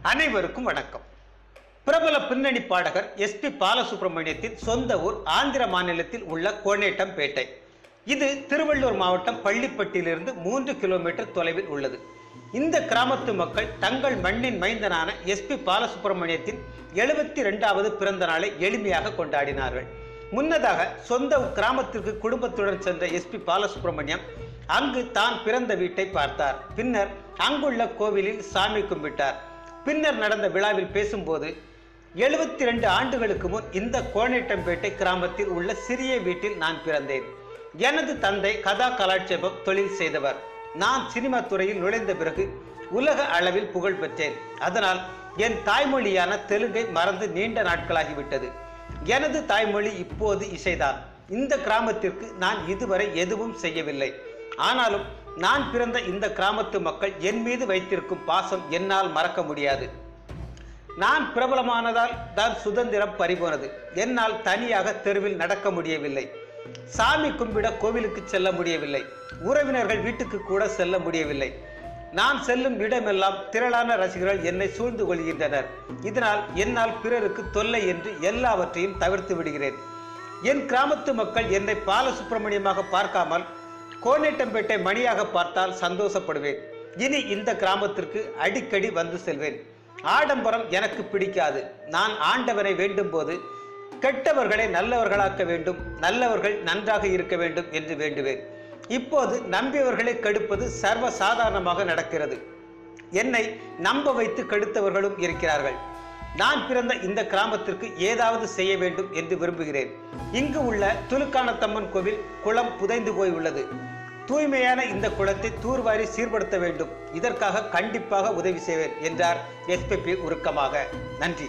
அனைவருக்கும் வணக்கம். பிரபல பின்னணி பாடகர் எஸ்பி பாலசுப்ரமணியத்தின் சொந்த ஊர் ஆந்திர மாநிலத்தில் உள்ள கோனேட்டம்பேட்டை. இது திருவள்ளூர் மாவட்டம் பள்ளிப்பட்டியிலிருந்து 3 கிலோமீட்டர் தொலைவில் உள்ளது. இந்த கிராமத்து மக்கள் தங்கள் மண்ணின் மைந்தனான எஸ்பி பாலசுப்ரமணியத்தின் 72வது பிறந்த நாளை எளிமையாக கொண்டாடினார்கள். முன்னதாக சொந்த கிராமத்திற்கு குடும்பத்துடன் சென்ற எஸ்பி பாலசுப்ரமணியம் அங்கு தான் பிறந்த வீட்டை பார்த்தார். பின்னர் அங்குள்ள கோவிலில் சாமி கும்பிட்டார். பின்னர் நடந்த விழாவில் பேசும்போது 72 ஆண்டுகளுக்கு முன் இந்த கோனேட்டம்பேட்டை கிராமத்தில் உள்ள சிறிய வீட்டில் நான் பிறந்தேன். எனது தந்தை கதா கலாட்சேபம் தொழில் செய்தவர். நான் சினிமா துறையில் நுழைந்த பிறகு உலக அளவில் புகழ் பெற்றேன். அதனால் என் தாய்மொழியான தெலுங்கை மறந்து நீண்ட நாட்களாகிவிட்டது. எனது தாய்மொழி இப்போது இசைதான். இந்த கிராமத்திற்கு நான் இதுவரை எதுவும் செய்யவில்லை. ஆனாலும் நான் பிறந்த இந்த கிராமத்து மக்கள் என் மீது வைத்திருக்கும் பாசம் என்னால் மறக்க முடியாது. நான் பிரபலமானதால் தான் சுதந்திரம் பறிபோனது. என்னால் தனியாக தெருவில் நடக்க முடியவில்லை. சாமி கும்பிட கோவிலுக்கு செல்ல முடியவில்லை. உறவினர்கள் வீட்டுக்கு கூட செல்ல முடியவில்லை. நான் செல்லும் இடமெல்லாம் திரளான ரசிகர்கள் என்னை சூழ்ந்து கொள்கின்றனர். இதனால் என்னால் பிறருக்கு தொல்லை என்று எல்லாவற்றையும் தவிர்த்து விடுகிறேன். என் கிராமத்து மக்கள் என்னை பாலசுப்ரமணியமாக பார்க்காமல் கோனேட்டம்பேட்டை மணியாக பார்த்தால் சந்தோஷப்படுவேன். இனி இந்த கிராமத்திற்கு அடிக்கடி வந்து செல்வேன். ஆடம்பரம் எனக்கு பிடிக்காது. நான் ஆண்டவனை வேண்டும் போது கெட்டவர்களை நல்லவர்களாக்க வேண்டும், நல்லவர்கள் நன்றாக இருக்க வேண்டும் என்று வேண்டுவேன். இப்போது நம்பியவர்களை கெடுப்பது சர்வ சாதாரணமாக நடக்கிறது. என்னை நம்ப வைத்து கெடுத்தவர்களும் இருக்கிறார்கள். நான் பிறந்த இந்த கிராமத்திற்கு ஏதாவது செய்ய வேண்டும் என்று விரும்புகிறேன். இங்கு உள்ள துலுக்கானத்தம்மன் கோவில் குளம் புதைந்து போய் உள்ளது. தூய்மையான இந்த குளத்தை தூர்வாரி சீர்படுத்த வேண்டும். இதற்காக கண்டிப்பாக உதவி செய்வேன் என்றார் எஸ்பிபி உருக்கமாக. நன்றி.